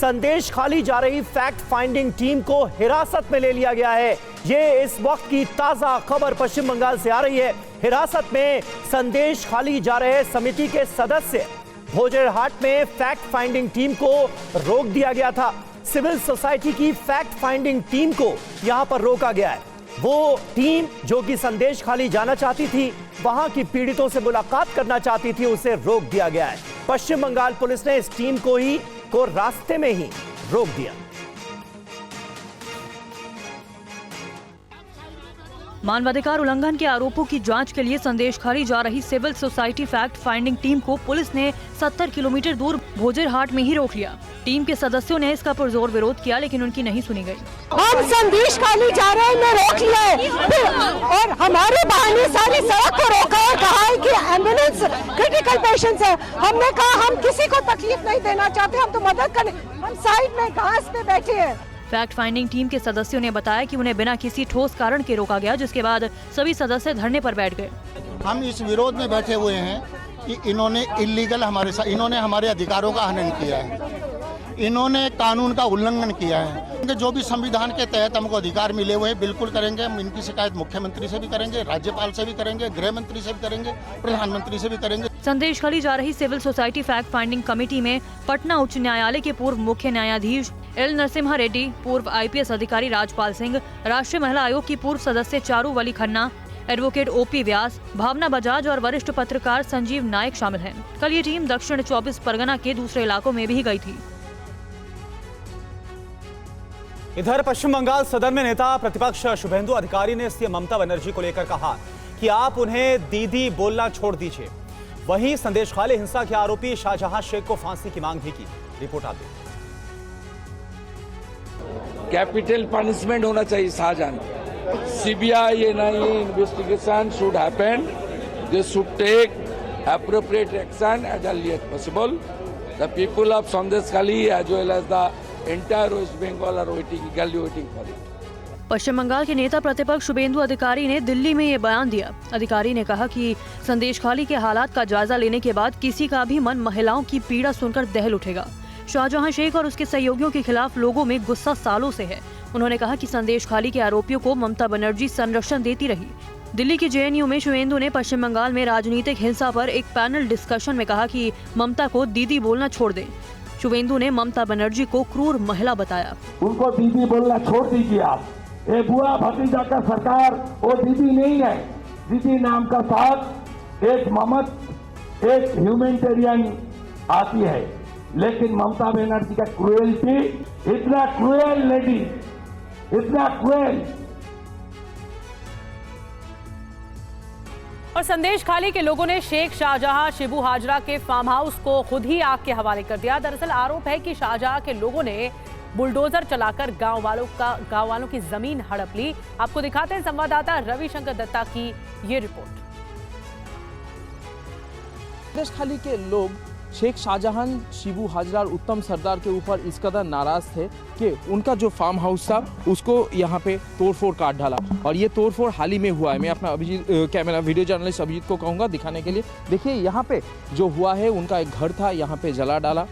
संदेश खाली जा रही फैक्ट फाइंडिंग टीम को हिरासत में ले लिया गया है। ये इस वक्त की ताजा खबर पश्चिम बंगाल से आ रही है। हिरासत में संदेश खाली जा रहे समिति के सदस्य भोजरहाट में फैक्ट फाइंडिंग टीम को रोक दिया गया था। सिविल सोसाइटी की फैक्ट फाइंडिंग टीम को यहां पर रोका गया है। वो टीम जो कि संदेश खाली जाना चाहती थी, वहां की पीड़ितों से मुलाकात करना चाहती थी, उसे रोक दिया गया है। पश्चिम बंगाल पुलिस ने इस टीम को रास्ते में ही रोक दिया। मानवाधिकार उल्लंघन के आरोपों की जांच के लिए संदेश खाली जा रही civil society fact finding team को पुलिस ने 70 किलोमीटर दूर भोजरहाट में ही रोक लिया। टीम के सदस्यों ने इसका पुरजोर विरोध किया, लेकिन उनकी नहीं सुनी गई। हम संदेश खाली जा रहे हैं, रोक लिया है और हमारे बहाने सारी सड़क को रोका है, कहा है कि एम्बुलेंस क्रिटिकल पेशेंट्स है। हमने कहा हम किसी को तकलीफ नहीं देना चाहते, हम तो मदद करने, हम साइड में घास पे बैठे हैं। फैक्ट फाइंडिंग टीम के सदस्यों ने बताया कि उन्हें बिना किसी ठोस कारण के रोका गया, जिसके बाद सभी सदस्य धरने पर बैठ गए। हम इस विरोध में बैठे हुए हैं कि इन्होंने इलीगल इन्होंने हमारे अधिकारों का हनन किया है, इन्होंने कानून का उल्लंघन किया है। जो भी संविधान के तहत हमको अधिकार मिले हुए हैं बिल्कुल करेंगे। हम इनकी शिकायत मुख्यमंत्री से भी करेंगे, राज्यपाल से भी करेंगे, गृह मंत्री से भी करेंगे, प्रधानमंत्री से भी करेंगे। संदेश खाली जा रही civil society fact finding committee में पटना उच्च न्यायालय के पूर्व मुख्य न्यायाधीश एल नरसिम्हा रेड्डी, पूर्व IPS अधिकारी राजपाल सिंह, राष्ट्रीय महिला आयोग की पूर्व सदस्य चारूवली खन्ना, एडवोकेट OP व्यास, भावना बजाज और वरिष्ठ पत्रकार संजीव नायक शामिल हैं। कल ये टीम दक्षिण 24 परगना के दूसरे इलाकों में भी गई थी। इधर पश्चिम बंगाल सदन में नेता प्रतिपक्ष शुभेंदु अधिकारी ने सीएम ममता बनर्जी को लेकर कहा कि आप उन्हें दीदी बोलना छोड़ दीजिए। वहीं संदेश खाली हिंसा के आरोपी शाहजहां शेख को फांसी की मांग भी की। रिपोर्ट आती है। कैपिटल पनिशमेंट होना चाहिए Shahjahan. CBI NIA investigation should happen. They should take appropriate action as early as possible. The people of Sandesh Khali as well as the entire West Bengal are eagerly waiting for it. पश्चिम बंगाल के नेता प्रतिपक्ष शुभेंदु अधिकारी ने दिल्ली में ये बयान दिया। अधिकारी ने कहा कि संदेश खाली के हालात का जायजा लेने के बाद किसी का भी मन महिलाओं की पीड़ा सुनकर दहल उठेगा। शाहजहां शेख और उसके सहयोगियों के खिलाफ लोगों में गुस्सा सालों से है। उन्होंने कहा कि संदेश खाली के आरोपियों को ममता बनर्जी संरक्षण देती रही। दिल्ली की JNU में शुभेंदु ने पश्चिम बंगाल में राजनीतिक हिंसा पर एक पैनल डिस्कशन में कहा कि ममता को दीदी बोलना छोड़ दें। शुभेंदु ने ममता बनर्जी को क्रूर महिला बताया। उनको दीदी बोलना छोड़ दीजिए आप। ये बुआ भतीजा का सरकार वो दीदी नहीं है। दीदी नाम का साथ एक ममत, एक ह्यूमैनिटेरियन आती है, लेकिन ममता बनर्जी का क्रूएलिटी, इतना क्रूएल लेडी, इतना क्रूएल। और संदेश खाली के लोगों ने शेख शाहजहां शिबू हाजरा के फार्म हाउस को खुद ही आग के हवाले कर दिया। दरअसल आरोप है कि शाहजहां के लोगों ने बुलडोजर चलाकर गांव वालों की जमीन हड़प ली। आपको दिखाते हैं संवाददाता रविशंकर दत्ता की ये रिपोर्ट। संदेश खाली के लोग शेख शाहजहां, शिबू हाजरा और उत्तम सरदार के ऊपर इस कदर नाराज थे कि उनका जो फार्म हाउस था उसको यहाँ पे तोड़फोड़ काट डाला। और ये तोड़फोड़ हाल ही में हुआ है। मैं अपना कैमरा वीडियो जर्नलिस्ट अभिजीत को कहूँगा दिखाने के लिए। देखिए यहाँ पे जो हुआ है, उनका एक घर था, यहाँ पे जला डाला।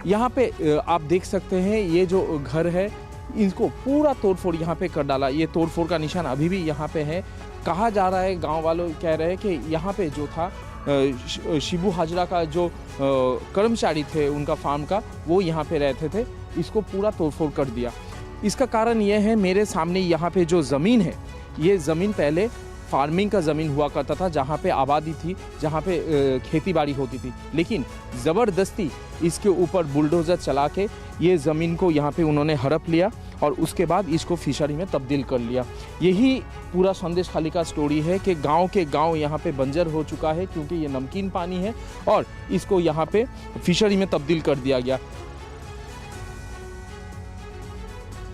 यहाँ पे आप देख सकते हैं ये जो घर है, इनको पूरा तोड़फोड़ यहाँ पे कर डाला। ये तोड़फोड़ का निशान अभी भी यहाँ पे है। कहा जा रहा है, गाँव वालों कह रहे हैं कि यहाँ पे जो था शिबू हाजरा का जो कर्मचारी थे उनका फार्म का, वो यहाँ पे रहते थे, इसको पूरा तोड़फोड़ कर दिया। इसका कारण ये है, मेरे सामने यहाँ पे जो ज़मीन है, ये ज़मीन पहले फार्मिंग का ज़मीन हुआ करता था, जहाँ पे आबादी थी, जहाँ पे खेती बाड़ी होती थी, लेकिन ज़बरदस्ती इसके ऊपर बुलडोज़र चला के ये ज़मीन को यहाँ पे उन्होंने हड़प लिया और उसके बाद इसको फिशरी में तब्दील कर लिया। यही पूरा संदेश खाली का स्टोरी है कि गांव के गांव यहाँ पे बंजर हो चुका है, क्योंकि ये नमकीन पानी है और इसको यहाँ पे फिशरी में तब्दील कर दिया गया।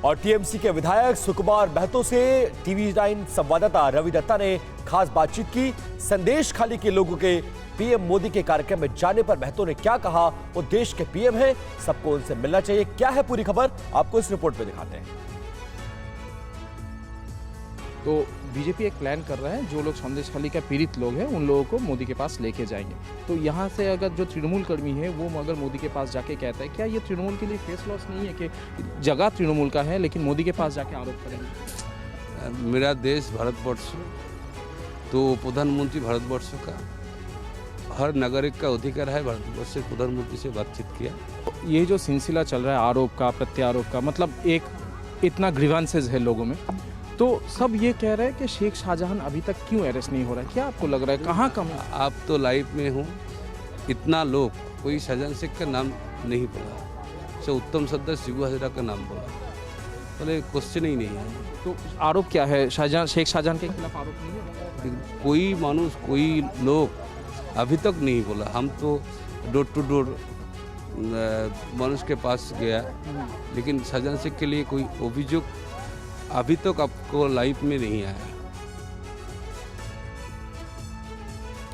और TMC के विधायक सुकुमार महतो से TV9 संवाददाता रवि दत्ता ने खास बातचीत की। संदेश खाली के लोगों के PM मोदी के कार्यक्रम में जाने पर महतो ने क्या कहा। वो देश के PM हैं, सबको उनसे मिलना चाहिए। क्या है पूरी खबर, आपको इस रिपोर्ट में दिखाते हैं। तो बीजेपी एक प्लान कर रहा है, जो लोग संदेशखाली का पीड़ित लोग हैं उन लोगों को मोदी के पास लेके जाएंगे। तो यहाँ से अगर जो तृणमूल कर्मी है वो अगर मोदी के पास जाके कहता है, क्या ये तृणमूल के लिए फेस लॉस नहीं है कि जगह तृणमूल का है लेकिन मोदी के पास जाके आरोप करेंगे? मेरा देश भारतवर्ष, तो प्रधानमंत्री भारतवर्ष का हर नागरिक का अधिकार है भारतवर्ष से प्रधानमंत्री से बातचीत किया। ये जो सिलसिला चल रहा है आरोप का प्रत्यारोप का, मतलब एक इतना ग्रीवांसेस है लोगों में, तो सब ये कह रहे हैं कि शेख शाहजहां अभी तक क्यों अरेस्ट नहीं हो रहा है? क्या आपको लग रहा है कहाँ कम है? आप तो लाइव में हो, इतना लोग कोई शाहजहां शेख का नाम नहीं बोला, से उत्तम सरदार शिबू हाजरा का नाम बोला, बोले क्वेश्चन ही नहीं है। तो आरोप क्या है? शेख शाहजहां के खिलाफ आरोप नहीं है? कोई मानुष कोई लोग अभी तक नहीं बोला। हम तो डोर टू डोर मनुष्य के पास गया, लेकिन शाहजहां शेख के लिए कोई अभियोग अभी तक आपको लाइफ में नहीं आया।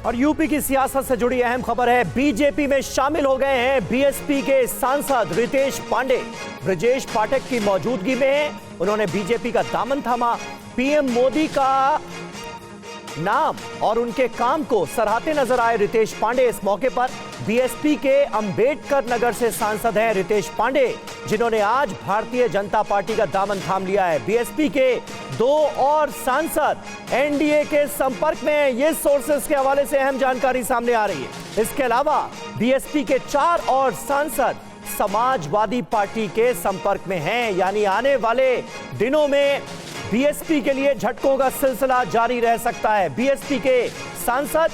और यूपी की सियासत से जुड़ी अहम खबर है, बीजेपी में शामिल हो गए हैं बीएसपी के सांसद रितेश पांडे। ब्रजेश पाठक की मौजूदगी में उन्होंने बीजेपी का दामन थामा। पीएम मोदी का नाम और उनके काम को सराहते नजर आए रितेश पांडे इस मौके पर। बीएसपी के अंबेडकर नगर से सांसद हैं रितेश पांडे, जिन्होंने आज भारतीय जनता पार्टी का दामन थाम लिया है। बीएसपी के 2 और सांसद एनडीए के संपर्क में हैं, ये सोर्सेस के हवाले से अहम जानकारी सामने आ रही है। इसके अलावा बीएसपी के 4 और सांसद समाजवादी पार्टी के संपर्क में हैं, यानी आने वाले दिनों में बीएसपी के लिए झटकों का सिलसिला जारी रह सकता है। बीएसपी के सांसद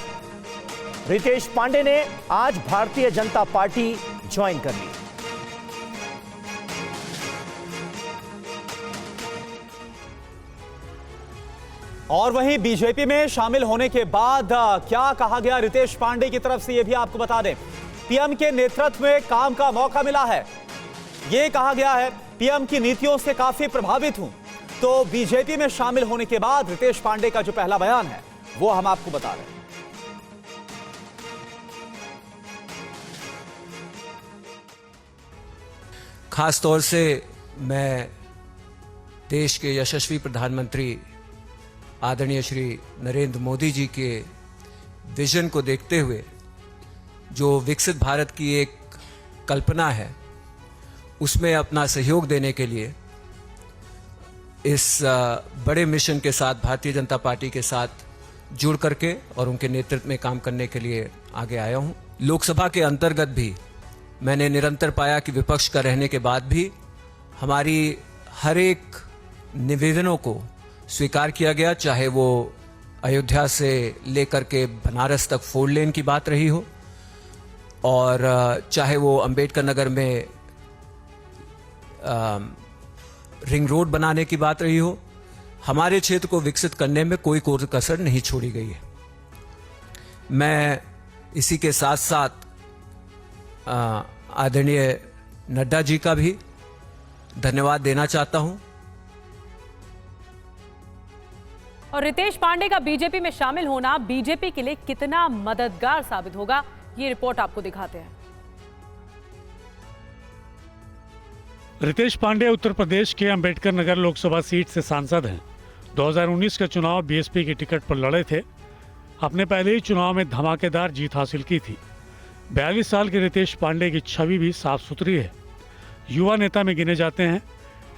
रितेश पांडे ने आज भारतीय जनता पार्टी ज्वाइन कर ली। और वहीं बीजेपी में शामिल होने के बाद क्या कहा गया रितेश पांडे की तरफ से, यह भी आपको बता दें। पीएम के नेतृत्व में काम का मौका मिला है, यह कहा गया है। पीएम की नीतियों से काफी प्रभावित हूं। तो बीजेपी में शामिल होने के बाद रितेश पांडे का जो पहला बयान है वो हम आपको बता रहे हैं। खास तौर से मैं देश के यशस्वी प्रधानमंत्री आदरणीय श्री नरेंद्र मोदी जी के विजन को देखते हुए जो विकसित भारत की एक कल्पना है, उसमें अपना सहयोग देने के लिए इस बड़े मिशन के साथ भारतीय जनता पार्टी के साथ जुड़ करके और उनके नेतृत्व में काम करने के लिए आगे आया हूं। लोकसभा के अंतर्गत भी मैंने निरंतर पाया कि विपक्ष का रहने के बाद भी हमारी हर एक निवेदनों को स्वीकार किया गया, चाहे वो अयोध्या से लेकर के बनारस तक 4 लेन की बात रही हो, और चाहे वो अंबेडकर नगर में रिंग रोड बनाने की बात रही हो। हमारे क्षेत्र को विकसित करने में कोई कसर नहीं छोड़ी गई है। मैं इसी के साथ साथ आदरणीय नड्डा जी का भी धन्यवाद देना चाहता हूं। और रितेश पांडे का बीजेपी में शामिल होना बीजेपी के लिए कितना मददगार साबित होगा, ये रिपोर्ट आपको दिखाते हैं। रितेश पांडे उत्तर प्रदेश के अंबेडकर नगर लोकसभा सीट से सांसद हैं। 2019 का चुनाव बीएसपी की टिकट पर लड़े थे। अपने पहले ही चुनाव में धमाकेदार जीत हासिल की थी। 42 साल के रितेश पांडे की छवि भी साफ सुथरी है, युवा नेता में गिने जाते हैं।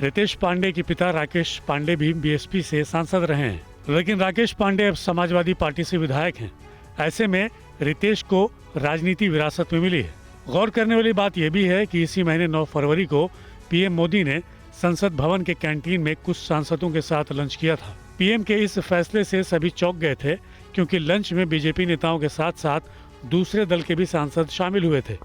रितेश पांडे के पिता राकेश पांडे भी बीएसपी से सांसद रहे हैं, लेकिन राकेश पांडे अब समाजवादी पार्टी से विधायक हैं। ऐसे में रितेश को राजनीति विरासत में मिली है। गौर करने वाली बात यह भी है कि इसी महीने 9 फरवरी को पीएम मोदी ने संसद भवन के कैंटीन में कुछ सांसदों के साथ लंच किया था। पीएम के इस फैसले से सभी चौंक गए थे, क्योंकि लंच में बीजेपी नेताओं के साथ साथ दूसरे दल के भी सांसद शामिल हुए थे,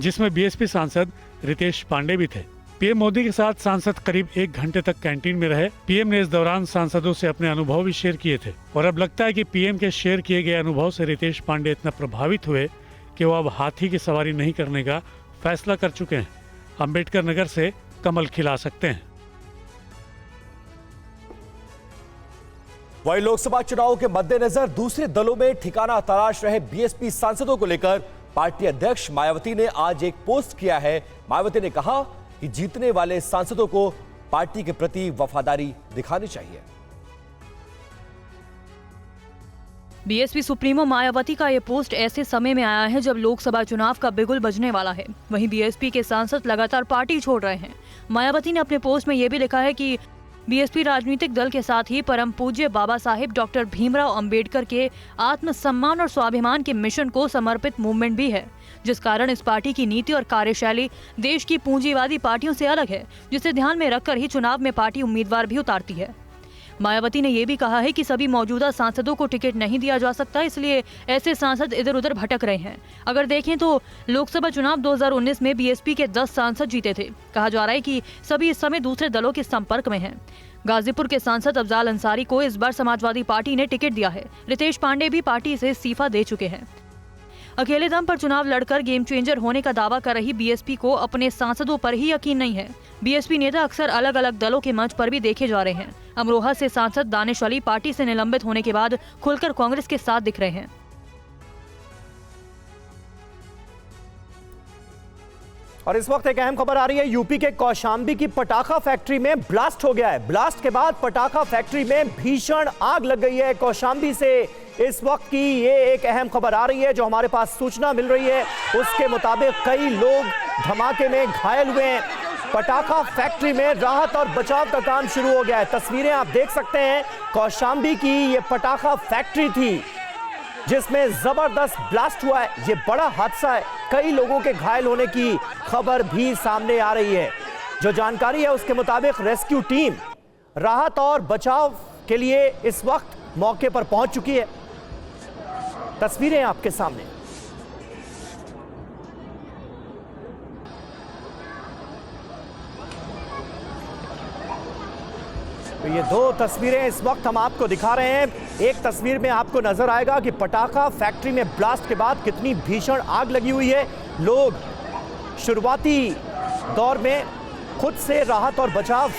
जिसमें बीएसपी सांसद रितेश पांडे भी थे। पीएम मोदी के साथ सांसद करीब 1 घंटे तक कैंटीन में रहे। पीएम ने इस दौरान सांसदों से अपने अनुभव भी शेयर किए थे, और अब लगता है कि पीएम के शेयर किए गए अनुभव से रितेश पांडे इतना प्रभावित हुए कि वो अब हाथी की सवारी नहीं करने का फैसला कर चुके हैं। अंबेडकर नगर से कमल खिला सकते हैं। वहीं लोकसभा चुनाव के मद्देनजर दूसरे दलों में ठिकाना तलाश रहे बीएसपी सांसदों को लेकर पार्टी अध्यक्ष मायावती ने आज एक पोस्ट किया है। मायावती ने कहा कि जीतने वाले सांसदों को पार्टी के प्रति वफादारी दिखानी चाहिए। बीएसपी सुप्रीमो मायावती का ये पोस्ट ऐसे समय में आया है जब लोकसभा चुनाव का बिगुल बजने वाला है। वहीं बीएसपी के सांसद लगातार पार्टी छोड़ रहे हैं। मायावती ने अपने पोस्ट में ये भी लिखा है कि बीएसपी राजनीतिक दल के साथ ही परम पूज्य बाबा साहिब डॉक्टर भीमराव अंबेडकर के आत्मसम्मान और स्वाभिमान के मिशन को समर्पित मूवमेंट भी है, जिस कारण इस पार्टी की नीति और कार्यशैली देश की पूंजीवादी पार्टियों से अलग है, जिसे ध्यान में रखकर ही चुनाव में पार्टी उम्मीदवार भी उतारती है। मायावती ने यह भी कहा है कि सभी मौजूदा सांसदों को टिकट नहीं दिया जा सकता, इसलिए ऐसे सांसद इधर उधर भटक रहे हैं। अगर देखें तो लोकसभा चुनाव 2019 में बीएसपी के 10 सांसद जीते थे। कहा जा रहा है कि सभी इस समय दूसरे दलों के संपर्क में हैं। गाजीपुर के सांसद अफजाल अंसारी को इस बार समाजवादी पार्टी ने टिकट दिया है। रितेश पांडे भी पार्टी से इस्तीफा दे चुके हैं। अकेले दम पर चुनाव लड़कर गेम चेंजर होने का दावा कर रही बीएसपी को अपने सांसदों पर ही यकीन नहीं है। बीएसपी नेता अक्सर अलग अलग दलों के मंच पर भी देखे जा रहे हैं। अमरोहा से सांसद दानिश अली पार्टी से निलंबित होने के बाद खुलकर कांग्रेस के साथ दिख रहे हैं। और इस वक्त एक अहम खबर आ रही है। यूपी के कौशाम्बी की पटाखा फैक्ट्री में ब्लास्ट हो गया है। ब्लास्ट के बाद पटाखा फैक्ट्री में भीषण आग लग गई है। कौशाम्बी से इस वक्त की ये एक अहम खबर आ रही है, जो हमारे पास सूचना मिल रही है उसके मुताबिक कई लोग धमाके में घायल हुए हैं। पटाखा फैक्ट्री में राहत और बचाव का काम शुरू हो गया है। तस्वीरें आप देख सकते हैं। कौशाम्बी की ये पटाखा फैक्ट्री थी जिसमें जबरदस्त ब्लास्ट हुआ है। ये बड़ा हादसा है। कई लोगों के घायल होने की खबर भी सामने आ रही है। जो जानकारी है उसके मुताबिक रेस्क्यू टीम राहत और बचाव के लिए इस वक्त मौके पर पहुंच चुकी है। तस्वीरें आपके सामने। तो ये दो तस्वीरें इस वक्त हम आपको दिखा रहे हैं। एक तस्वीर में आपको नजर आएगा कि पटाखा फैक्ट्री में ब्लास्ट के बाद कितनी भीषण आग लगी हुई है। लोग शुरुआती दौर में खुद से राहत और बचाव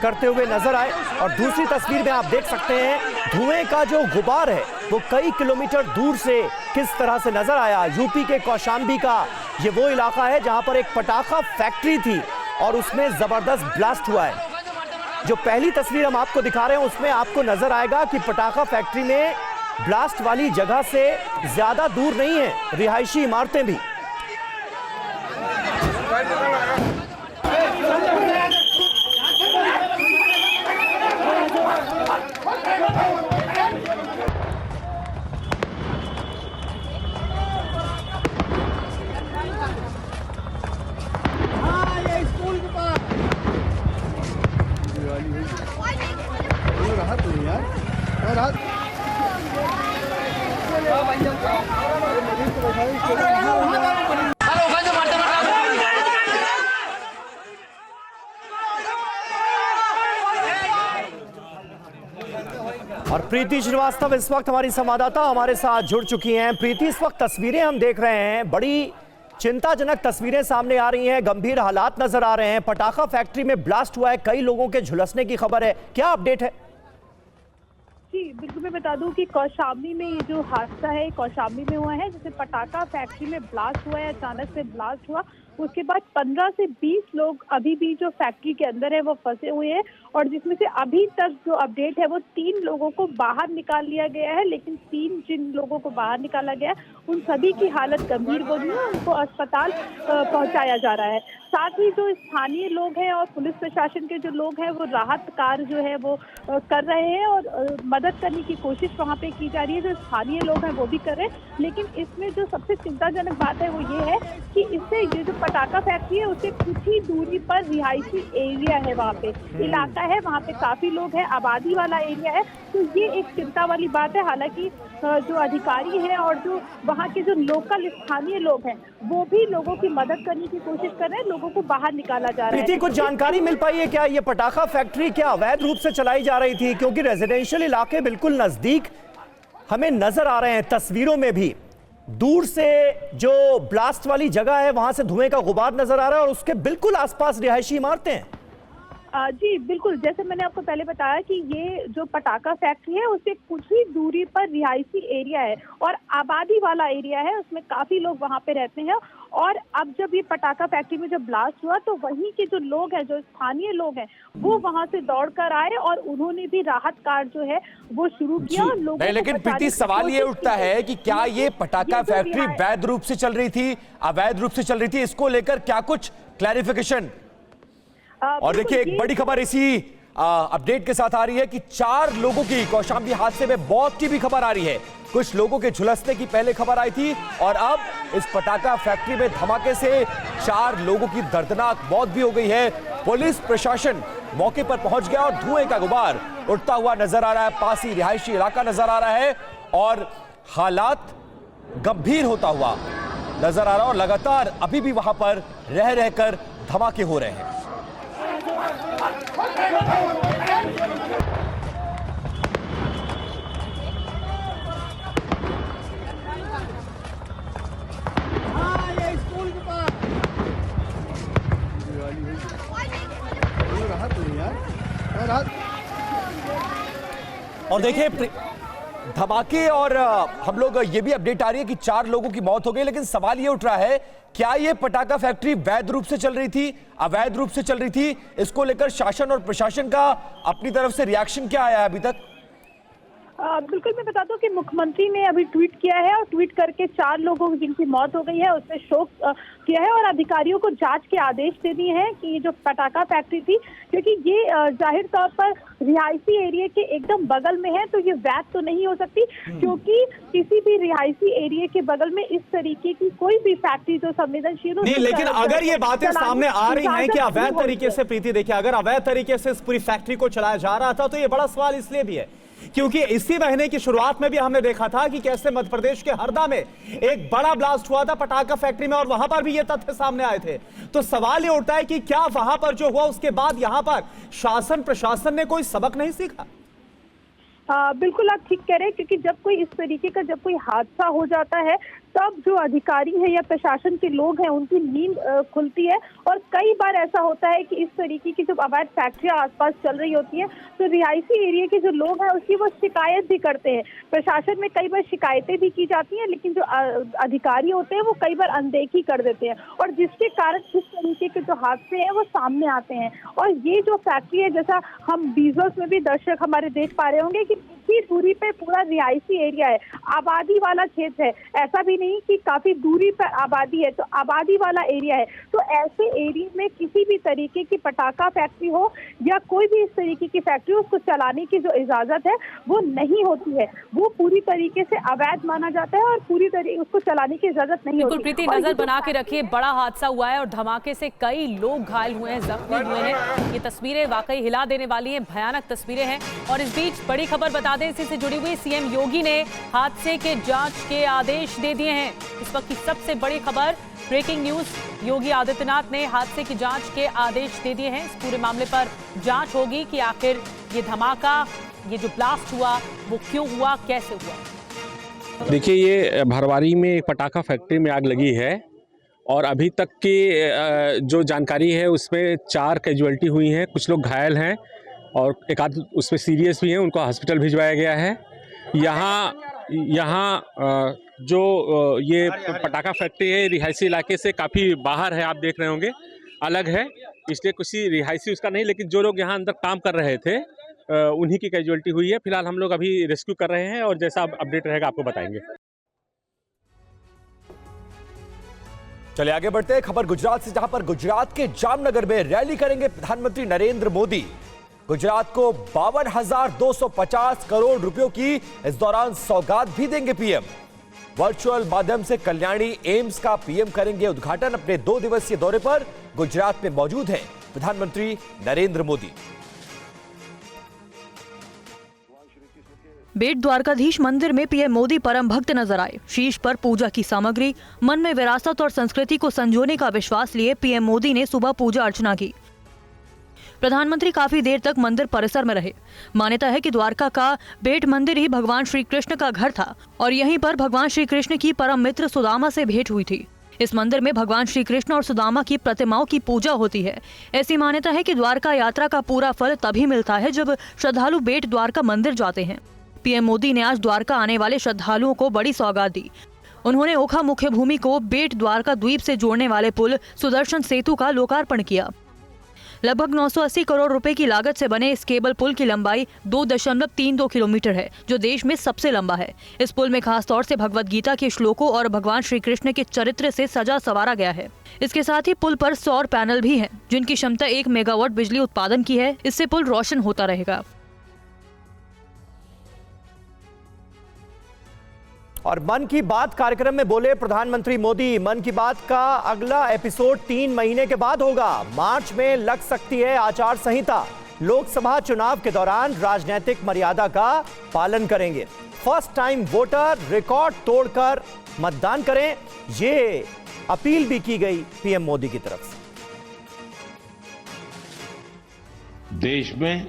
करते हुए नजर आए। और दूसरी तस्वीर में आप देख सकते हैं धुएं का जो गुबार है वो कई किलोमीटर दूर से किस तरह से नजर आया। यूपी के कौशाम्बी का ये वो इलाका है जहां पर एक पटाखा फैक्ट्री थी और उसमें जबरदस्त ब्लास्ट हुआ है। जो पहली तस्वीर हम आपको दिखा रहे हैं उसमें आपको नजर आएगा कि पटाखा फैक्ट्री में ब्लास्ट वाली जगह से ज्यादा दूर नहीं है रिहायशी इमारतें भी। और प्रीति श्रीवास्तव इस वक्त हमारी संवाददाता हमारे साथ जुड़ चुकी हैं। प्रीति, इस वक्त तस्वीरें हम देख रहे हैं, बड़ी चिंताजनक तस्वीरें सामने आ रही हैं, गंभीर हालात नजर आ रहे हैं। पटाखा फैक्ट्री में ब्लास्ट हुआ है, कई लोगों के झुलसने की खबर है, क्या अपडेट है? जी बिल्कुल, मैं बता दूं कि कौशाम्बी में ये जो हादसा है कौशाम्बी में हुआ है, जिसे पटाखा फैक्ट्री में ब्लास्ट हुआ है, अचानक से ब्लास्ट हुआ। उसके बाद 15 से 20 लोग अभी भी जो फैक्ट्री के अंदर है वो फंसे हुए हैं, और जिसमें से अभी तक जो अपडेट है वो 3 लोगों को बाहर निकाल लिया गया है। लेकिन 3 जिन लोगों को बाहर निकाला गया उन सभी की हालत गंभीर बनी है, उनको अस्पताल पहुंचाया जा रहा है। साथ ही जो स्थानीय लोग हैं और पुलिस प्रशासन के जो लोग हैं वो राहत कार्य जो है वो कर रहे हैं और मदद करने की कोशिश वहाँ पे की जा रही है। जो स्थानीय लोग हैं वो भी कर रहे हैं। लेकिन इसमें जो सबसे चिंताजनक बात है वो ये है कि इससे ये जो पटाखा फैक्ट्री है उससे कुछ ही दूरी पर रिहायशी एरिया है, वहाँ पे इलाका है, वहाँ पे काफी लोग हैं, आबादी वाला एरिया है। तो ये एक चिंता वाली बात है। हालांकि जो अधिकारी हैं और जो वहाँ के जो लोकल स्थानीय लोग हैं वो भी लोगों की मदद करने की कोशिश कर रहे हैं, लोगों को बाहर निकाला जा रहा है। कुछ जानकारी मिल पाई है क्या? ये पटाखा फैक्ट्री क्या अवैध रूप से चलाई जा रही थी? क्योंकि रेजिडेंशियल इलाके बिल्कुल नजदीक हमें नजर आ रहे हैं तस्वीरों में भी। दूर से जो ब्लास्ट वाली जगह है वहां से धुएं का गुबार नजर आ रहा है और उसके बिल्कुल आसपास रिहायशी इमारतें हैं। जी बिल्कुल, जैसे मैंने आपको पहले बताया कि ये जो पटाखा फैक्ट्री है उससे कुछ ही दूरी पर रिहायशी एरिया है और आबादी वाला एरिया है, उसमें काफी लोग वहाँ पे रहते हैं। और अब जब ये पटाखा फैक्ट्री में जब ब्लास्ट हुआ तो वहीं के जो लोग हैं, जो स्थानीय लोग हैं, वो वहां से दौड़कर आए और उन्होंने भी राहत कार्य जो है वो शुरू किया। और लोगों लेकिन प्रीति, सवाल ये उठता है कि क्या ये पटाखा फैक्ट्री वैध रूप से चल रही थी, अवैध रूप से चल रही थी, इसको लेकर क्या कुछ क्लैरिफिकेशन? और देखिए, एक बड़ी खबर इसी अपडेट के साथ आ रही है कि 4 लोगों की कौशाम्बी हादसे में मौत की भी खबर आ रही है। कुछ लोगों के झुलसने की पहले खबर आई थी और अब इस पटाखा फैक्ट्री में धमाके से 4 लोगों की दर्दनाक मौत भी हो गई है। पुलिस प्रशासन मौके पर पहुंच गया और धुएं का गुबार उठता हुआ नजर आ रहा है। पास ही रिहायशी इलाका नजर आ रहा है और हालात गंभीर होता हुआ नजर आ रहा है और लगातार अभी भी वहां पर रह रहकर धमाके हो रहे हैं। और देखिए धमाके, और हम लोग ये भी अपडेट आ रही है कि 4 लोगों की मौत हो गई, लेकिन सवाल ये उठ रहा है, क्या ये पटाखा फैक्ट्री वैध रूप से चल रही थी, अवैध रूप से चल रही थी? इसको लेकर शासन और प्रशासन का अपनी तरफ से रिएक्शन क्या आया है अभी तक? बिल्कुल, मैं बता दूं कि मुख्यमंत्री ने अभी ट्वीट किया है और ट्वीट करके 4 लोगों की जिनकी मौत हो गई है उसमें शोक किया है और अधिकारियों को जांच के आदेश दे दिए हैं कि ये जो पटाखा फैक्ट्री थी, क्योंकि ये जाहिर तौर पर रिहायशी एरिया के एकदम बगल में है, तो ये वैध तो नहीं हो सकती, क्योंकि किसी भी रिहायशी एरिया के बगल में इस तरीके की कोई भी फैक्ट्री जो संवेदनशील नहीं, लेकिन अगर ये बातें सामने आ रही हैं कि अवैध तरीके से, प्रीति देखिए, अगर अवैध तरीके से इस पूरी फैक्ट्री को चलाया जा रहा था तो ये बड़ा सवाल इसलिए भी है क्योंकि इसी महीने की शुरुआत में भी हमने देखा था कि कैसे मध्य प्रदेश के हरदा में एक बड़ा ब्लास्ट हुआ था पटाखा फैक्ट्री में और वहां पर भी ये तथ्य सामने आए थे। तो सवाल ये उठता है कि क्या वहां पर जो हुआ उसके बाद यहां पर शासन प्रशासन ने कोई सबक नहीं सीखा? बिल्कुल आप ठीक कह रहे हैं, क्योंकि जब कोई इस तरीके का जब कोई हादसा हो जाता है तब जो अधिकारी हैं या प्रशासन के लोग हैं उनकी नींद खुलती है और कई बार ऐसा होता है कि इस तरीके की जब अवैध फैक्ट्रियां आसपास चल रही होती हैं तो रिहायशी एरिया के जो लोग हैं उसकी वो शिकायत भी करते हैं। प्रशासन में कई बार शिकायतें भी की जाती हैं, लेकिन जो अधिकारी होते हैं वो कई बार अनदेखी कर देते हैं और जिसके कारण इस तरीके के जो हादसे हैं वो सामने आते हैं। और ये जो फैक्ट्री है, जैसा हम विजुअल्स में भी दर्शक हमारे देख पा रहे होंगे कि इतनी दूरी पे पूरा रिहायशी एरिया है, आबादी वाला क्षेत्र है, ऐसा भी नहीं कि काफी दूरी पर आबादी है, तो आबादी वाला एरिया है। तो ऐसे एरिया में किसी भी तरीके की पटाखा फैक्ट्री हो या कोई भी इस तरीके की फैक्ट्री, उसको चलाने की जो इजाजत है वो नहीं होती है, वो पूरी तरीके से अवैध माना जाता है और पूरी तरीके उसको चलाने की इजाजत नहीं होती। प्रीति, नजर बना के रखिए, बड़ा हादसा हुआ है और धमाके से कई लोग घायल हुए हैं, जख्मी हुए हैं। ये तस्वीरें वाकई हिला देने वाली हैं, भयानक तस्वीरें हैं। और इस बीच बड़ी खबर बता दें, इसी से जुड़ी हुई, सीएम योगी ने हादसे के जांच के आदेश दे दिए हैं। इस वक्त की सबसे बड़ी खबर, ब्रेकिंग न्यूज, योगी आदित्यनाथ ने हादसे की जांच के आदेश दे दिए हैं। इस पूरे मामले पर जांच होगी कि आखिर ये धमाका, ये जो ब्लास्ट हुआ वो क्यों हुआ, कैसे हुआ। देखिए, ये भरवारी में एक पटाखा फैक्ट्री में आग लगी है और अभी तक की जो जानकारी है उसमें 4 कैजुअल्टी हुई हैं, कुछ लोग घायल हैं और एक आध उसमें सीरियस भी हैं, उनको हॉस्पिटल भिजवाया गया है। यहाँ जो ये पटाखा फैक्ट्री है रिहायशी इलाके से काफ़ी बाहर है, आप देख रहे होंगे, अलग है, इसलिए किसी रिहायशी उसका नहीं, लेकिन जो लोग यहाँ अंदर काम कर रहे थे उन्हीं की कैजुअल्टी हुई है। फिलहाल हम लोग अभी रेस्क्यू कर रहे हैं और जैसा अपडेट रहेगा आपको बताएंगे। चलिए आगे बढ़ते हैं, खबर गुजरात से, जहां पर गुजरात के जामनगर में रैली करेंगे प्रधानमंत्री नरेंद्र मोदी। गुजरात को 52,250 करोड़ रुपयों की इस दौरान सौगात भी देंगे पीएम। वर्चुअल माध्यम से कल्याणी एम्स का पीएम करेंगे उद्घाटन। अपने 2 दिवसीय दौरे पर गुजरात में मौजूद हैं प्रधानमंत्री नरेंद्र मोदी। बेट द्वारकाधीश मंदिर में पीएम मोदी परम भक्त नजर आए। शीश पर पूजा की सामग्री, मन में विरासत और संस्कृति को संजोने का विश्वास लिए पीएम मोदी ने सुबह पूजा अर्चना की। प्रधानमंत्री काफी देर तक मंदिर परिसर में रहे। मान्यता है कि द्वारका का बेट मंदिर ही भगवान श्री कृष्ण का घर था और यहीं पर भगवान श्री कृष्ण की परम मित्र सुदामा से भेंट हुई थी। इस मंदिर में भगवान श्री कृष्ण और सुदामा की प्रतिमाओं की पूजा होती है। ऐसी मान्यता है कि द्वारका यात्रा का पूरा फल तभी मिलता है जब श्रद्धालु बेट द्वारका मंदिर जाते हैं। पीएम मोदी ने आज द्वारका आने वाले श्रद्धालुओं को बड़ी सौगात दी। उन्होंने ओखा मुख्य भूमि को बेट द्वारका द्वीप से जोड़ने वाले पुल सुदर्शन सेतु का लोकार्पण किया। लगभग 980 करोड़ रुपए की लागत से बने इस केबल पुल की लंबाई 2.32 किलोमीटर है, जो देश में सबसे लंबा है। इस पुल में खास तौर से भगवत गीता के श्लोकों और भगवान श्री कृष्ण के चरित्र से सजा संवारा गया है। इसके साथ ही पुल पर सौर पैनल भी हैं, जिनकी क्षमता 1 मेगावाट बिजली उत्पादन की है। इससे पुल रोशन होता रहेगा। और मन की बात कार्यक्रम में बोले प्रधानमंत्री मोदी, मन की बात का अगला एपिसोड 3 महीने के बाद होगा। मार्च में लग सकती है आचार संहिता। लोकसभा चुनाव के दौरान राजनीतिक मर्यादा का पालन करेंगे। फर्स्ट टाइम वोटर रिकॉर्ड तोड़कर मतदान करें, ये अपील भी की गई पीएम मोदी की तरफ से। देश में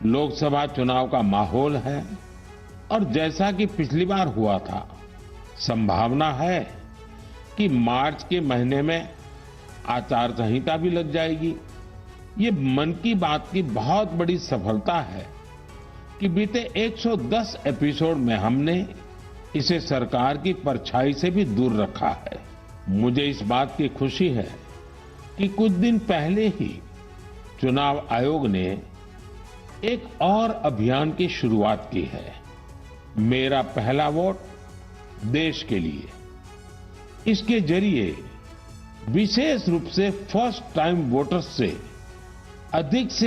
लोकसभा चुनाव का माहौल है और जैसा कि पिछली बार हुआ था, संभावना है कि मार्च के महीने में आचार संहिता भी लग जाएगी। ये मन की बात की बहुत बड़ी सफलता है कि बीते 110 एपिसोड में हमने इसे सरकार की परछाई से भी दूर रखा है। मुझे इस बात की खुशी है कि कुछ दिन पहले ही चुनाव आयोग ने एक और अभियान की शुरुआत की है, मेरा पहला वोट देश के लिए। इसके जरिए विशेष रूप से फर्स्ट टाइम वोटर्स से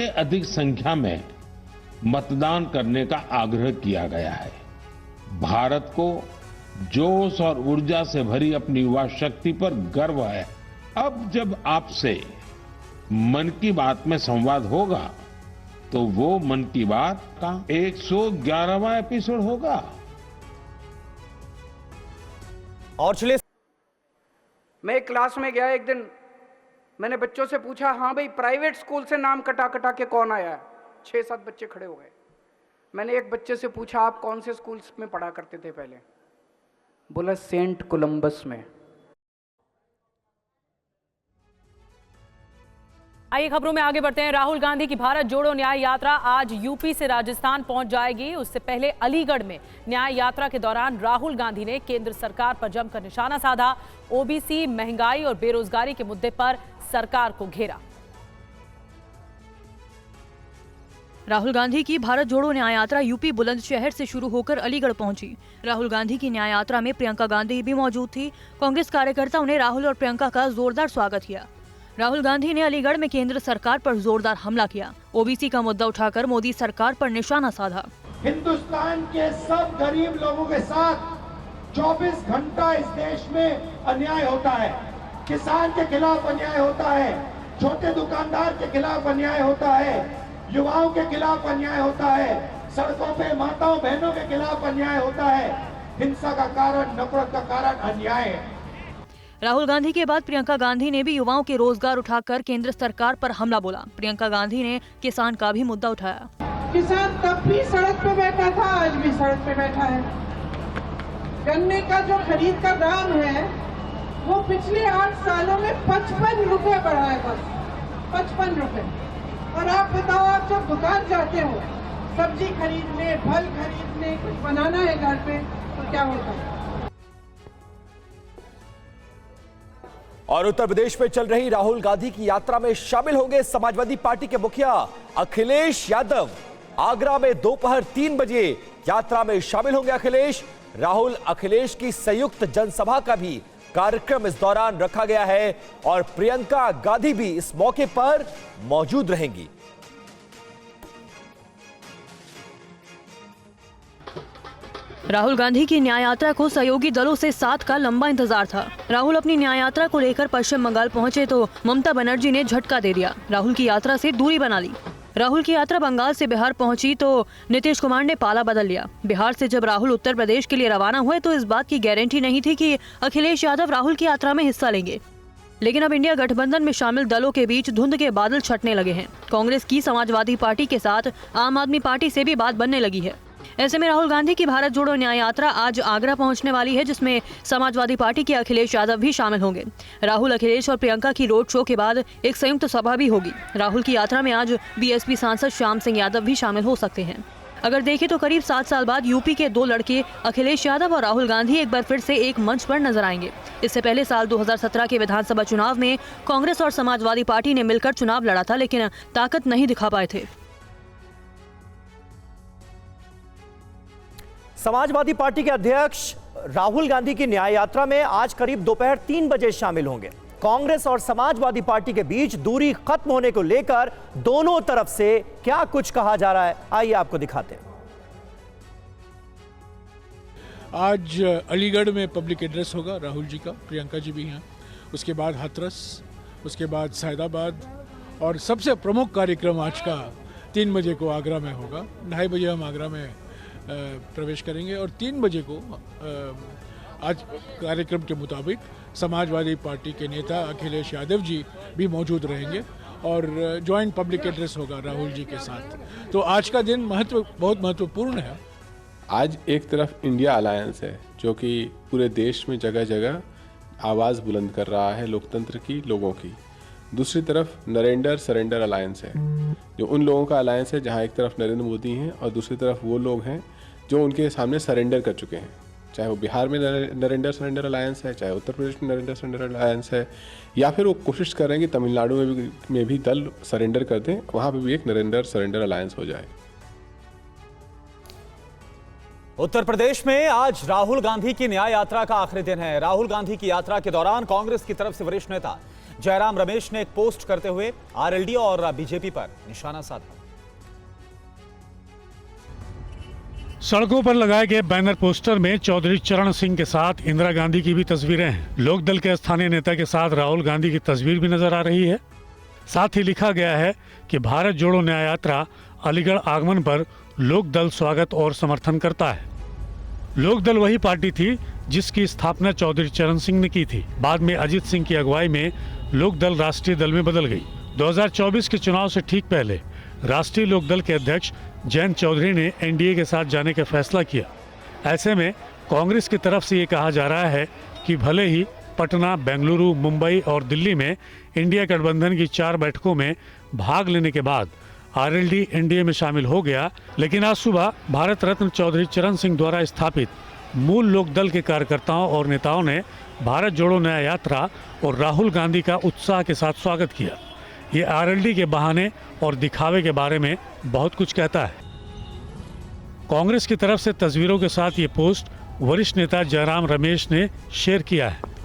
अधिक संख्या में मतदान करने का आग्रह किया गया है। भारत को जोश और ऊर्जा से भरी अपनी युवा शक्ति पर गर्व है। अब जब आपसे मन की बात में संवाद होगा तो वो मन की बात का 111वां एपिसोड होगा। और चलिए, मैं एक क्लास में गया एक दिन, मैंने बच्चों से पूछा, हाँ भाई प्राइवेट स्कूल से नाम कटा कटा के कौन आया है? 6-7 बच्चे खड़े हो गए। मैंने एक बच्चे से पूछा, आप कौन से स्कूल में पढ़ा करते थे पहले? बोला सेंट कोलंबस में। आइए खबरों में आगे बढ़ते हैं। राहुल गांधी की भारत जोड़ो न्याय यात्रा आज यूपी से राजस्थान पहुंच जाएगी। उससे पहले अलीगढ़ में न्याय यात्रा के दौरान राहुल गांधी ने केंद्र सरकार पर जमकर निशाना साधा। ओबीसी, महंगाई और बेरोजगारी के मुद्दे पर सरकार को घेरा। राहुल गांधी की भारत जोड़ो न्याय यात्रा यूपी बुलंदशहर से शुरू होकर अलीगढ़ पहुंची। राहुल गांधी की न्याय यात्रा में प्रियंका गांधी भी मौजूद थी। कांग्रेस कार्यकर्ताओं ने राहुल और प्रियंका का जोरदार स्वागत किया। राहुल गांधी ने अलीगढ़ में केंद्र सरकार पर जोरदार हमला किया। ओबीसी का मुद्दा उठाकर मोदी सरकार पर निशाना साधा। हिंदुस्तान के सब गरीब लोगों के साथ 24 घंटा इस देश में अन्याय होता है। किसान के खिलाफ अन्याय होता है, छोटे दुकानदार के खिलाफ अन्याय होता है, युवाओं के खिलाफ अन्याय होता है, सड़कों पे माताओं बहनों के खिलाफ अन्याय होता है। हिंसा का कारण, नफरत का कारण अन्याय है। राहुल गांधी के बाद प्रियंका गांधी ने भी युवाओं के रोजगार उठाकर केंद्र सरकार पर हमला बोला। प्रियंका गांधी ने किसान का भी मुद्दा उठाया। किसान तब भी सड़क पे बैठा था, आज भी सड़क पे बैठा है। गन्ने का जो खरीद का दाम है वो पिछले 8 सालों में 55 रुपए बढ़ा है, बस 55 रुपए। और आप बताओ, आप जब दुकान जाते हो सब्जी खरीदने, फल खरीदने, कुछ बनाना है घर पे, तो क्या होता है? और उत्तर प्रदेश में चल रही राहुल गांधी की यात्रा में शामिल होंगे समाजवादी पार्टी के मुखिया अखिलेश यादव। आगरा में दोपहर 3 बजे यात्रा में शामिल होंगे अखिलेश। राहुल अखिलेश की संयुक्त जनसभा का भी कार्यक्रम इस दौरान रखा गया है और प्रियंका गांधी भी इस मौके पर मौजूद रहेंगी। राहुल गांधी की न्याय यात्रा को सहयोगी दलों से 7 का लंबा इंतजार था। राहुल अपनी न्याय यात्रा को लेकर पश्चिम बंगाल पहुंचे तो ममता बनर्जी ने झटका दे दिया, राहुल की यात्रा से दूरी बना ली। राहुल की यात्रा बंगाल से बिहार पहुंची तो नीतीश कुमार ने पाला बदल लिया। बिहार से जब राहुल उत्तर प्रदेश के लिए रवाना हुए तो इस बात की गारंटी नहीं थी कि अखिलेश यादव राहुल की यात्रा में हिस्सा लेंगे। लेकिन अब इंडिया गठबंधन में शामिल दलों के बीच धुंध के बादल छटने लगे हैं। कांग्रेस की समाजवादी पार्टी के साथ आम आदमी पार्टी से भी बात बनने लगी है। ऐसे में राहुल गांधी की भारत जोड़ो न्याय यात्रा आज आगरा पहुंचने वाली है, जिसमें समाजवादी पार्टी के अखिलेश यादव भी शामिल होंगे। राहुल, अखिलेश और प्रियंका की रोड शो के बाद एक संयुक्त सभा भी होगी। राहुल की यात्रा में आज बीएसपी सांसद श्याम सिंह यादव भी शामिल हो सकते हैं। अगर देखें तो करीब 7 साल बाद यूपी के 2 लड़के अखिलेश यादव और राहुल गांधी एक बार फिर से एक मंच पर नजर आएंगे। इससे पहले साल 2017 के विधानसभा चुनाव में कांग्रेस और समाजवादी पार्टी ने मिलकर चुनाव लड़ा था, लेकिन ताकत नहीं दिखा पाए थे। समाजवादी पार्टी के अध्यक्ष राहुल गांधी की न्याय यात्रा में आज करीब दोपहर 3 बजे शामिल होंगे। कांग्रेस और समाजवादी पार्टी के बीच दूरी खत्म होने को लेकर दोनों तरफ से क्या कुछ कहा जा रहा है, आइए आपको दिखाते हैं। आज अलीगढ़ में पब्लिक एड्रेस होगा राहुल जी का, प्रियंका जी भी हैं, उसके बाद हाथरस, उसके बाद सैदाबाद, और सबसे प्रमुख कार्यक्रम आज का 3 बजे को आगरा में होगा। 2:30 बजे हम आगरा में प्रवेश करेंगे और 3 बजे को आज कार्यक्रम के मुताबिक समाजवादी पार्टी के नेता अखिलेश यादव जी भी मौजूद रहेंगे और जॉइंट पब्लिक एड्रेस होगा राहुल जी के साथ। तो आज का दिन बहुत महत्वपूर्ण है। आज एक तरफ इंडिया अलायंस है जो कि पूरे देश में जगह जगह आवाज़ बुलंद कर रहा है लोकतंत्र की, लोगों की। दूसरी तरफ नरेंद्र सरेंडर अलायंस है जो उन लोगों का अलायंस है जहां एक तरफ नरेंद्र मोदी हैं और दूसरी तरफ वो लोग हैं जो उनके सामने सरेंडर कर चुके हैं। चाहे वो बिहार में नरेंद्र सरेंडर अलायंस है, चाहे उत्तर प्रदेश में नरेंद्र सरेंडर अलायंस है, या फिर वो कोशिश कर रहे हैं कि तमिलनाडु में भी दल सरेंडर कर दें, वहाँ पे भी एक नरेंद्र सरेंडर अलायंस हो जाए। उत्तर प्रदेश में आज राहुल गांधी की न्याय यात्रा का आखिरी दिन है। राहुल गांधी की यात्रा के दौरान कांग्रेस की तरफ से वरिष्ठ नेता जयराम रमेश ने एक पोस्ट करते हुए आरएलडी और बीजेपी पर निशाना साधा। सड़कों पर लगाए गए बैनर पोस्टर में चौधरी चरण सिंह के साथ इंदिरा गांधी की भी तस्वीरें हैं। लोकदल के स्थानीय नेता के साथ राहुल गांधी की तस्वीर भी नजर आ रही है। साथ ही लिखा गया है कि भारत जोड़ो न्याय यात्रा अलीगढ़ आगमन पर लोकदल स्वागत और समर्थन करता है। लोकदल वही पार्टी थी जिसकी स्थापना चौधरी चरण सिंह ने की थी। बाद में अजित सिंह की अगुवाई में लोकदल राष्ट्रीय दल में बदल गई। 2024 के चुनाव से ठीक पहले राष्ट्रीय लोकदल के अध्यक्ष जयंत चौधरी ने एनडीए के साथ जाने का फैसला किया। ऐसे में कांग्रेस की तरफ से ये कहा जा रहा है कि भले ही पटना, बेंगलुरु, मुंबई और दिल्ली में इंडिया गठबंधन की 4 बैठकों में भाग लेने के बाद आरएलडी एनडीए में शामिल हो गया, लेकिन आज सुबह भारत रत्न चौधरी चरण सिंह द्वारा स्थापित मूल लोकदल के कार्यकर्ताओं और नेताओं ने भारत जोड़ो न्याय यात्रा और राहुल गांधी का उत्साह के साथ स्वागत किया। ये आरएलडी के बहाने और दिखावे के बारे में बहुत कुछ कहता है। कांग्रेस की तरफ से तस्वीरों के साथ ये पोस्ट वरिष्ठ नेता जयराम रमेश ने शेयर किया है।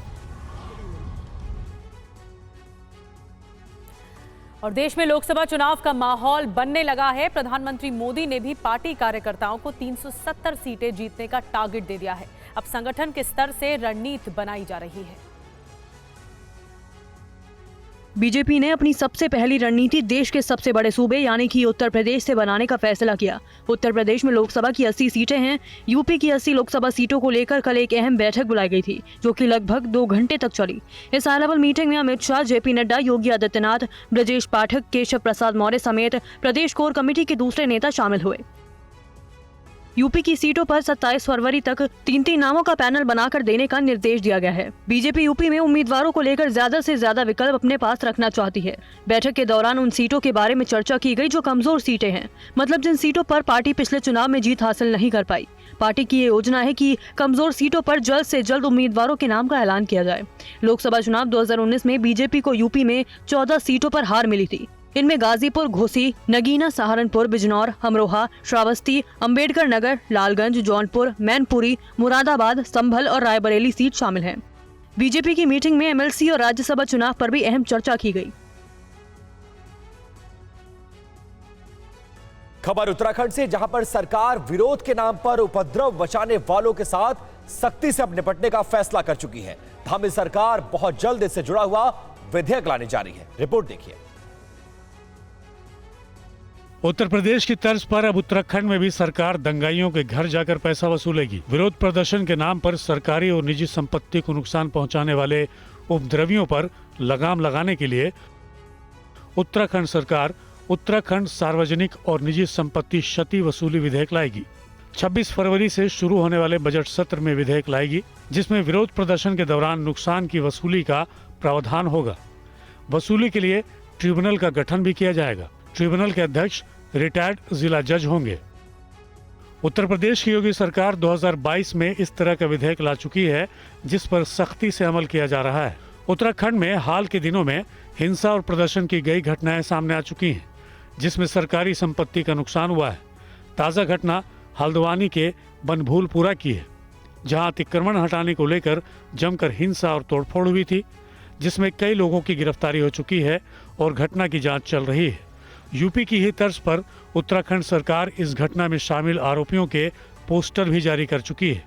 और देश में लोकसभा चुनाव का माहौल बनने लगा है। प्रधानमंत्री मोदी ने भी पार्टी कार्यकर्ताओं को 370 सीटें जीतने का टारगेट दे दिया है। अब संगठन के स्तर से रणनीति बनाई जा रही है। बीजेपी ने अपनी सबसे पहली रणनीति देश के सबसे बड़े सूबे यानी कि उत्तर प्रदेश से बनाने का फैसला किया। उत्तर प्रदेश में लोकसभा की 80 सीटें हैं। यूपी की 80 लोकसभा सीटों को लेकर कल एक अहम बैठक बुलाई गई थी जो कि लगभग 2 घंटे तक चली। इस हाई लेवल मीटिंग में अमित शाह, जेपी नड्डा, योगी आदित्यनाथ, ब्रजेश पाठक, केशव प्रसाद मौर्य समेत प्रदेश कोर कमेटी के दूसरे नेता शामिल हुए। यूपी की सीटों पर 27 फरवरी तक 3 नामों का पैनल बनाकर देने का निर्देश दिया गया है। बीजेपी यूपी में उम्मीदवारों को लेकर ज्यादा से ज्यादा विकल्प अपने पास रखना चाहती है। बैठक के दौरान उन सीटों के बारे में चर्चा की गई जो कमजोर सीटें हैं, मतलब जिन सीटों पर पार्टी पिछले चुनाव में जीत हासिल नहीं कर पाई। पार्टी की ये योजना है कि कमजोर सीटों पर जल्द से जल्द उम्मीदवारों के नाम का ऐलान किया जाए। लोकसभा चुनाव 2019 में बीजेपी को यूपी में 14 सीटों पर हार मिली थी। इनमें गाजीपुर, घोसी, नगीना, सहारनपुर, बिजनौर, अमरोहा, श्रावस्ती, अंबेडकर नगर, लालगंज, जौनपुर, मैनपुरी, मुरादाबाद, संभल और रायबरेली सीट शामिल हैं। बीजेपी की मीटिंग में एमएलसी और राज्यसभा चुनाव पर भी अहम चर्चा की गई। खबर उत्तराखंड से, जहां पर सरकार विरोध के नाम पर उपद्रव मचाने वालों के साथ सख्ती से अब निपटने का फैसला कर चुकी है। धामी सरकार बहुत जल्द इससे जुड़ा हुआ विधेयक लाने जा रही है। रिपोर्ट देखिए। उत्तर प्रदेश की तर्ज पर अब उत्तराखंड में भी सरकार दंगाइयों के घर जाकर पैसा वसूलेगी। विरोध प्रदर्शन के नाम पर सरकारी और निजी संपत्ति को नुकसान पहुंचाने वाले उपद्रवियों पर लगाम लगाने के लिए उत्तराखंड सरकार उत्तराखंड सार्वजनिक और निजी संपत्ति क्षति वसूली विधेयक लाएगी। 26 फरवरी से शुरू होने वाले बजट सत्र में विधेयक लाएगी, जिसमें विरोध प्रदर्शन के दौरान नुकसान की वसूली का प्रावधान होगा। वसूली के लिए ट्रिब्यूनल का गठन भी किया जाएगा। ट्रिब्यूनल के अध्यक्ष रिटायर्ड जिला जज होंगे। उत्तर प्रदेश की योगी सरकार 2022 में इस तरह का विधेयक ला चुकी है जिस पर सख्ती से अमल किया जा रहा है। उत्तराखंड में हाल के दिनों में हिंसा और प्रदर्शन की कई घटनाएं सामने आ चुकी हैं जिसमें सरकारी संपत्ति का नुकसान हुआ है। ताज़ा घटना हल्द्वानी के बनभूलपुरा की है जहां अतिक्रमण हटाने को लेकर जमकर हिंसा और तोड़फोड़ हुई थी जिसमें कई लोगों की गिरफ्तारी हो चुकी है और घटना की जांच चल रही है। यूपी की ही तर्ज पर उत्तराखंड सरकार इस घटना में शामिल आरोपियों के पोस्टर भी जारी कर चुकी है।